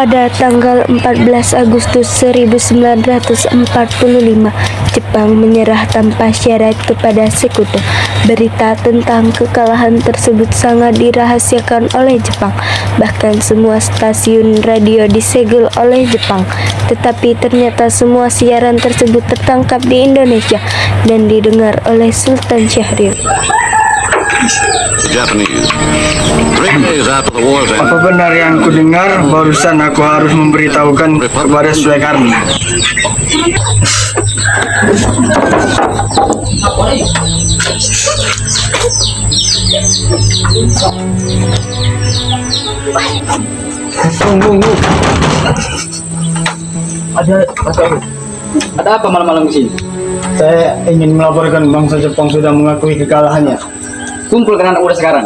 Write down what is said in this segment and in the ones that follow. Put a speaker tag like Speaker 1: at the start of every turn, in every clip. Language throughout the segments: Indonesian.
Speaker 1: Pada tanggal 14 Agustus 1945, Jepang menyerah tanpa syarat kepada Sekutu. Berita tentang kekalahan tersebut sangat dirahasiakan oleh Jepang. Bahkan semua stasiun radio disegel oleh Jepang. Tetapi ternyata semua siaran tersebut tertangkap di Indonesia dan didengar oleh Sultan Syahrir.
Speaker 2: Apa benar yang kudengar? Barusan aku harus memberitahukan kepada Suekarno.
Speaker 3: Ada apa malam-malam di sini?
Speaker 2: Saya ingin melaporkan bangsa Jepang sudah mengakui kekalahannya.
Speaker 3: Kumpulkan anak muda sekarang.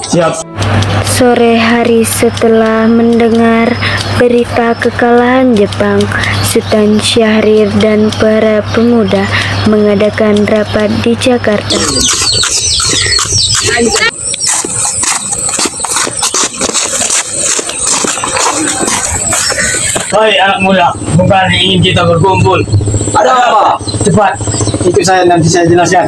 Speaker 2: Siap.
Speaker 1: Sore hari setelah mendengar berita kekalahan Jepang, Sultan Syahrir dan para pemuda mengadakan rapat di Jakarta.
Speaker 2: Hai anak muda, bukan ingin kita berkumpul.
Speaker 3: Ada apa?
Speaker 2: Cepat, ikut saya nanti saya jelaskan.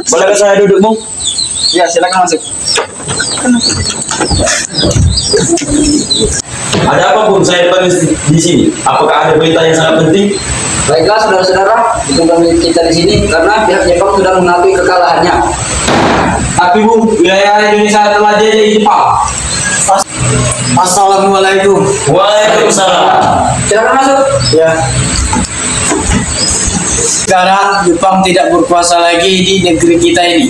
Speaker 3: Bolehkah saya duduk, Bung? Ya, silakan masuk.
Speaker 4: Ada apa pun saya dipanggil di sini? Apakah ada berita yang sangat penting?
Speaker 3: Baiklah, saudara-saudara, dikumpulkan kita di sini karena pihak Jepang sudah mengakui kekalahannya.
Speaker 4: Tapi Bu, wilayah Indonesia telah dijajah Jepang.
Speaker 2: Assalamualaikum.
Speaker 4: Waalaikumsalam.
Speaker 3: Silakan masuk.
Speaker 2: Ya. Sekarang Jepang tidak berkuasa lagi di negeri kita ini.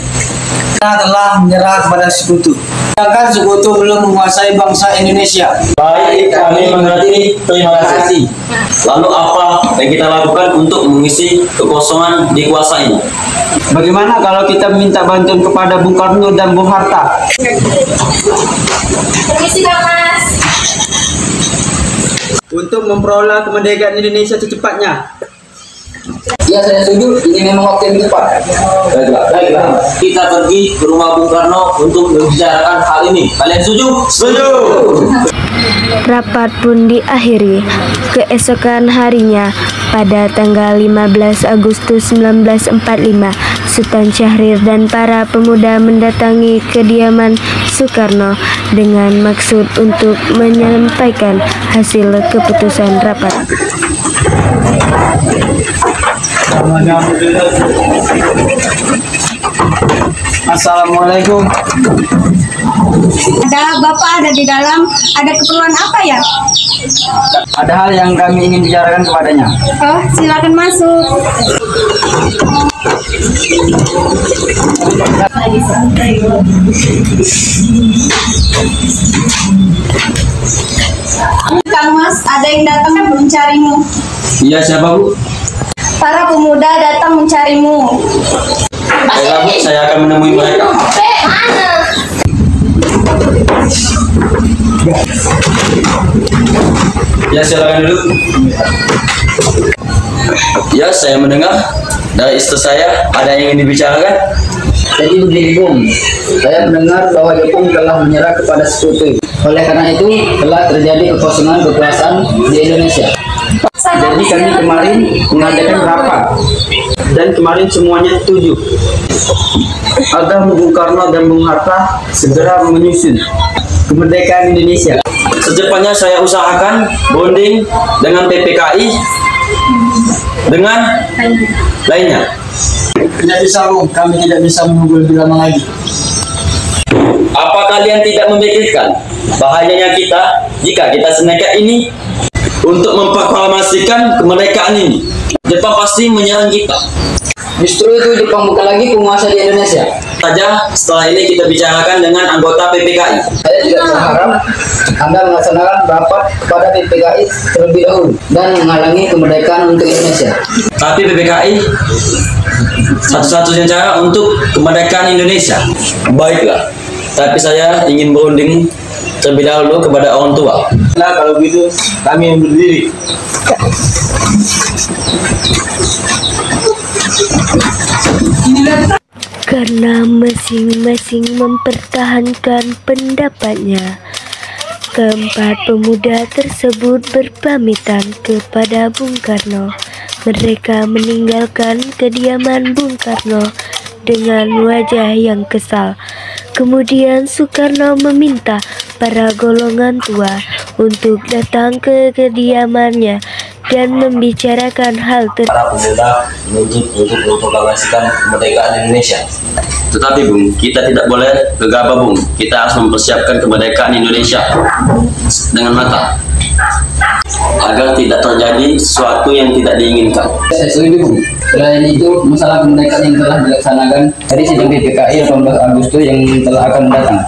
Speaker 2: Kita telah menyerah kepada Sekutu. Sedangkan Sekutu belum menguasai bangsa Indonesia.
Speaker 4: Baik, kami mengerti. Terima kasih. Lalu apa yang kita lakukan untuk mengisi kekosongan di kuasa ini?
Speaker 2: Bagaimana kalau kita minta bantuan kepada Bung Karno dan Bung Hatta?
Speaker 5: Permisi Bang Mas.
Speaker 2: Untuk memperoleh kemerdekaan Indonesia secepatnya.
Speaker 3: Ya, saya setuju. Ini memang waktu yang tepat.
Speaker 4: Baiklah. Kita pergi ke rumah Bung Karno untuk membicarakan hal ini. Kalian setuju? Setuju.
Speaker 1: Rapat pun diakhiri. Keesokan harinya, pada tanggal 15 Agustus 1945, Sultan Syahrir dan para pemuda mendatangi kediaman Soekarno dengan maksud untuk menyampaikan hasil keputusan rapat.
Speaker 2: Assalamualaikum.
Speaker 5: Ada Bapak ada di dalam. Ada keperluan apa ya?
Speaker 3: Ada hal yang kami ingin bicarakan kepadanya.
Speaker 5: Oh, silakan masuk. Kang Mas, ada yang datang mencarimu.
Speaker 4: Iya, siapa Bu?
Speaker 5: Para pemuda datang mencarimu.
Speaker 4: Baiklah Bu, saya akan menemui mereka. Ya, silakan dulu. Ya, saya mendengar dari istri saya ada yang ingin dibicarakan.
Speaker 3: Jadi begini, Bung. Saya mendengar bahwa Jepang telah menyerah kepada Sekutu. Oleh karena itu, telah terjadi kekosongan kekuasaan di Indonesia. Jadi kami kemarin mengadakan rapat. Dan kemarin semuanya setuju agar Bung Karno dan Bung Hatta segera menyusun kemerdekaan Indonesia.
Speaker 4: Secepatnya saya usahakan bonding dengan PPKI dengan lainnya.
Speaker 2: Tidak bisa, Bung. Kami tidak bisa menunggu lebih lama lagi.
Speaker 4: Apa kalian tidak memikirkan bahayanya kita jika kita senekat ini untuk memproklamasikan kemerdekaan ini? Jepang pasti menyerang kita.
Speaker 3: Justru itu Jepang bukan lagi penguasa di Indonesia.
Speaker 4: Saja setelah ini kita bicarakan dengan anggota PPKI.
Speaker 3: Saya juga berharap Anda melaksanakan rapat kepada PPKI terlebih dahulu dan menghalangi kemerdekaan untuk Indonesia.
Speaker 4: Tapi PPKI satu-satunya cara untuk kemerdekaan Indonesia. Baiklah, tapi saya ingin berunding terlebih dahulu kepada orang tua.
Speaker 2: Nah, kalau begitu kami yang berdiri.
Speaker 1: Karena masing-masing mempertahankan pendapatnya, keempat pemuda tersebut berpamitan kepada Bung Karno. Mereka meninggalkan kediaman Bung Karno dengan wajah yang kesal. Kemudian Soekarno meminta para golongan tua untuk datang ke kediamannya dan membicarakan hal tersebut.
Speaker 4: Para pemuda menuntut untuk memproklamasikan kemerdekaan Indonesia. Tetapi Bung, kita tidak boleh gegabah Bung. Kita harus mempersiapkan kemerdekaan Indonesia dengan matang agar tidak terjadi sesuatu yang tidak diinginkan.
Speaker 3: Saya setuju Bung. Selain itu, masalah kemerdekaan yang telah dilaksanakan dari sidang PPKI 18 Agustus yang telah akan datang.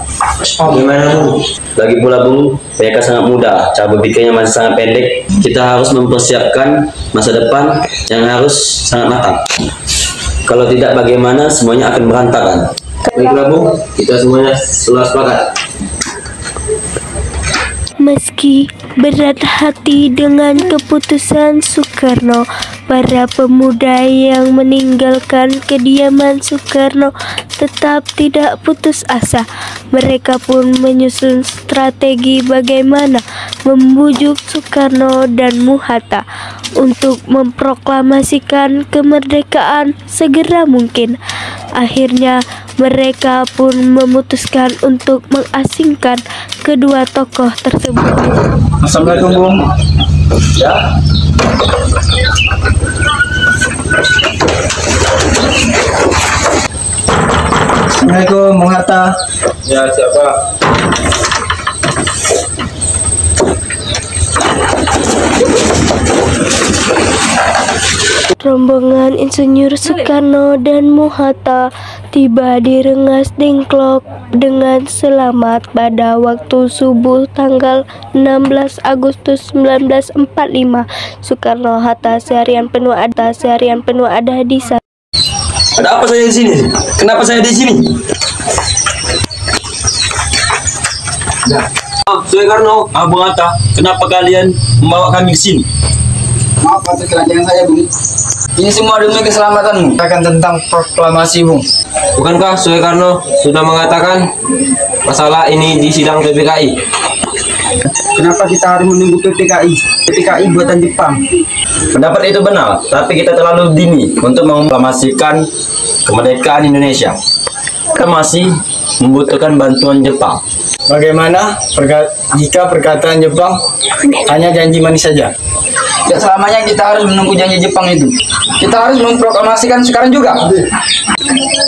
Speaker 4: Gimana Bung? Lagi pula Bung, mereka sangat muda, cara berpikirnya masih sangat pendek. Kita harus mempersiapkan masa depan yang harus sangat matang. Kalau tidak, bagaimana semuanya akan berantakan. Baiklah Bung, kita semuanya telah sepakat.
Speaker 1: Meski berat hati dengan keputusan Soekarno, para pemuda yang meninggalkan kediaman Soekarno tetap tidak putus asa. Mereka pun menyusun strategi bagaimana membujuk Soekarno dan Muhatta untuk memproklamasikan kemerdekaan segera mungkin. Akhirnya mereka pun memutuskan untuk mengasingkan kedua tokoh tersebut.
Speaker 2: Assalamualaikum Bung. Ya. Assalamualaikum Bung Hatta. Ya, siapa?
Speaker 1: Rombongan Insinyur Soekarno dan Muhatta tiba di Rengas Dengklok dengan selamat pada waktu subuh tanggal 16 Agustus 1945. Soekarno-Hatta seharian penuh ada di sana.
Speaker 4: Ada apa saya di sini? Kenapa saya di sini? Soekarno, Bung Hatta, kenapa kalian membawa kami ke sini?
Speaker 3: Maaf atas kelancaran saya Bung. Ini semua demi keselamatanmu.
Speaker 2: Akan tentang proklamasi Bung.
Speaker 6: Bukankah Soekarno sudah mengatakan masalah ini di sidang PPKI?
Speaker 2: Kenapa kita harus menunggu PPKI? PPKI buatan Jepang.
Speaker 4: Pendapat itu benar, tapi kita terlalu dini untuk memproklamasikan kemerdekaan Indonesia. Kita masih membutuhkan bantuan Jepang.
Speaker 2: Bagaimana jika perkataan Jepang hanya janji manis saja?
Speaker 3: Tidak selamanya kita harus menunggu janji Jepang itu. Kita harus memproklamasikan sekarang juga.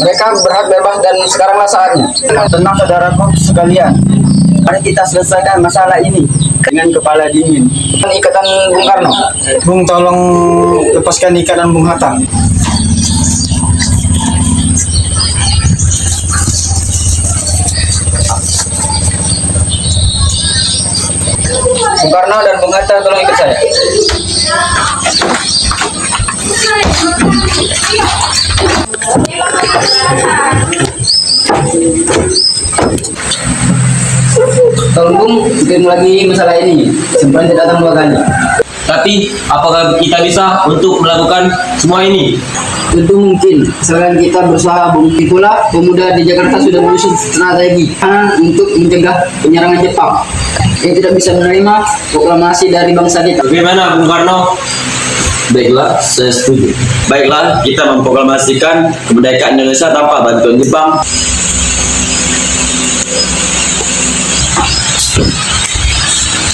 Speaker 3: Mereka berhak bebas dan sekaranglah saatnya.
Speaker 2: Tenang saudaraku sekalian. Mari kita selesaikan masalah ini dengan kepala dingin.
Speaker 3: Ikatan Bung Karno.
Speaker 2: Bung, tolong lepaskan ikatan Bung Hatta.
Speaker 3: Soekarno dan Bung Hatta, tolong ikut saya. Tolong Bung, bikin lagi masalah ini. Sempat tidak datang 2 kali.
Speaker 6: Tapi apakah kita bisa untuk melakukan semua ini?
Speaker 3: Tentu mungkin, selain kita berusaha Bung. Itulah pemuda di Jakarta sudah menyusun strategi untuk mencegah penyerangan Jepang yang tidak bisa menerima proklamasi dari bangsa kita.
Speaker 6: Bagaimana Bung Karno?
Speaker 4: Baiklah, saya setuju. Baiklah, kita memproklamasikan kemerdekaan Indonesia tanpa bantuan Jepang.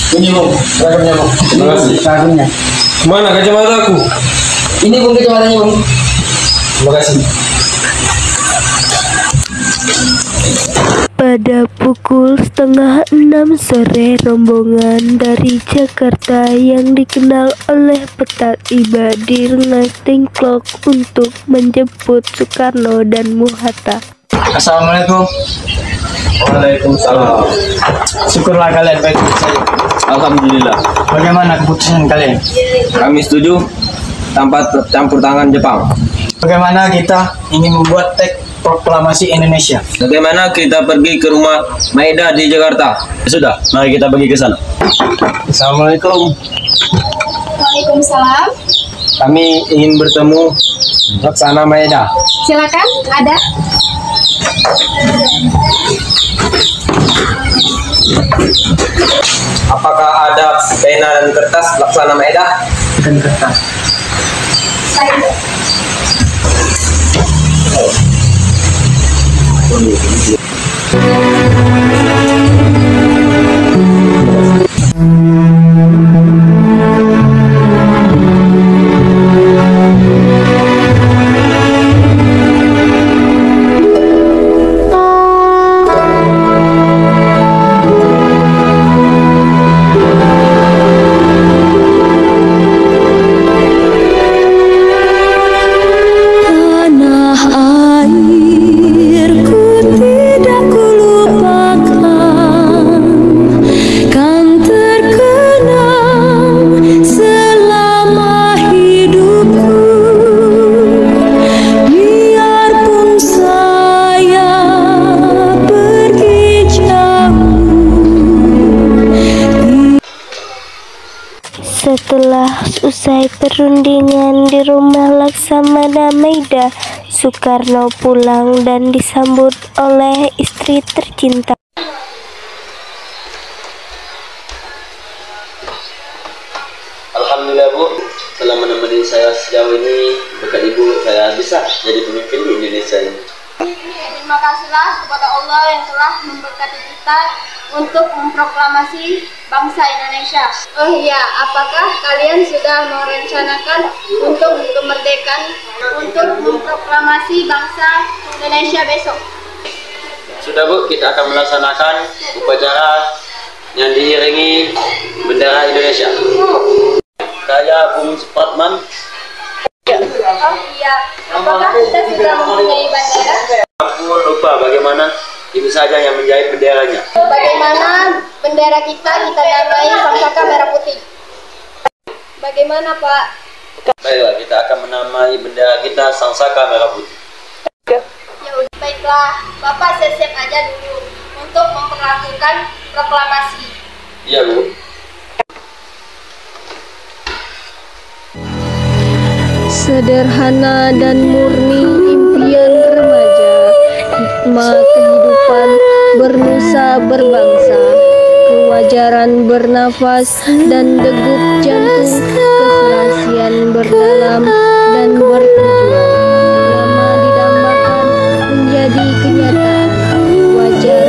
Speaker 2: Ini Bung, seragamnya Bung.
Speaker 6: Terima kasih.
Speaker 2: Seragamnya.
Speaker 6: Mana kacamata aku?
Speaker 3: Ini Bung kacamatanya Bung.
Speaker 6: Terima kasih.
Speaker 1: Pada pukul 5:30 sore, rombongan dari Jakarta yang dikenal oleh Peta tiba di Rengas Dengklok untuk menjemput Soekarno dan Muhatta.
Speaker 2: Assalamualaikum.
Speaker 6: Waalaikumsalam.
Speaker 2: Syukurlah kalian baik saja.
Speaker 6: Alhamdulillah.
Speaker 2: Bagaimana keputusan kalian?
Speaker 6: Kami setuju tanpa campur tangan Jepang.
Speaker 2: Bagaimana kita ingin membuat teks proklamasi Indonesia.
Speaker 6: Bagaimana kita pergi ke rumah Maeda di Jakarta?
Speaker 4: Sudah, mari kita pergi ke sana.
Speaker 2: Assalamualaikum.
Speaker 5: Waalaikumsalam.
Speaker 2: Kami ingin bertemu Laksana Maeda.
Speaker 5: Silakan, ada.
Speaker 6: Apakah ada pena dan kertas Laksana Maeda?
Speaker 2: Dan kertas.
Speaker 1: Setelah usai perundingan di rumah Laksamana Maeda, Soekarno pulang dan disambut oleh istri tercinta.
Speaker 4: Alhamdulillah Bu, telah menemani saya sejauh ini. Berkat Ibu saya bisa jadi pemimpin di Indonesia ini.
Speaker 5: Terima kasihlah kepada Allah yang telah memberkati kita untuk memproklamasi bangsa Indonesia. Oh iya, apakah kalian sudah merencanakan untuk kemerdekaan untuk memproklamasi bangsa Indonesia besok?
Speaker 4: Sudah Bu, kita akan melaksanakan upacara yang diiringi bendera Indonesia. Saya Bung Supratman.
Speaker 5: Oh iya, apakah kita sudah mempunyai bandera?
Speaker 4: Aku lupa bagaimana itu saja yang menjahit benderanya.
Speaker 5: Bagaimana bendera kita namai Sangsaka Merah Putih? Bagaimana Pak?
Speaker 4: Baiklah, kita akan menamai bendera kita Sangsaka Merah Putih.
Speaker 5: Ya udah, baiklah, Bapak siap-siap aja dulu untuk memperlakukan proklamasi.
Speaker 4: Iya Bu.
Speaker 1: Sederhana dan murni impian remaja, hikmah kehidupan bernusa berbangsa, kewajaran bernafas dan degup jantung, keserasian berdalam dan bertujuan, lama didambakan menjadi kenyataan, wajar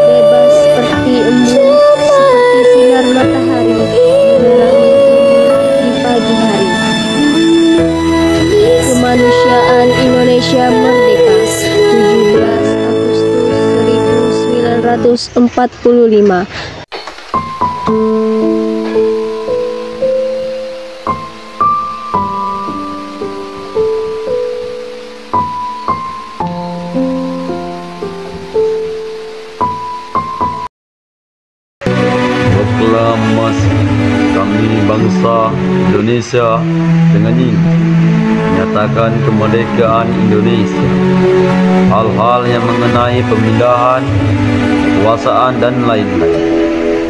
Speaker 1: bebas seperti embun, seperti sinar matahari menerangi di pagi hari. Kemanusiaan Indonesia merdeka 17 Agustus 1945.
Speaker 7: Proklamasi kami bangsa Indonesia dengan ini menyatakan kemerdekaan Indonesia. Hal-hal yang mengenai pemindahan, kekuasaan dan lain-lain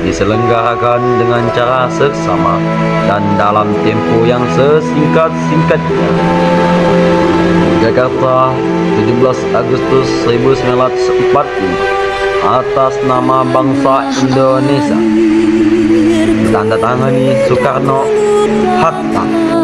Speaker 7: diselenggarakan dengan cara seksama dan dalam tempo yang sesingkat-singkatnya. Jakarta, 17 Agustus 1945, atas nama bangsa Indonesia. Ditandatangani Soekarno, Hatta.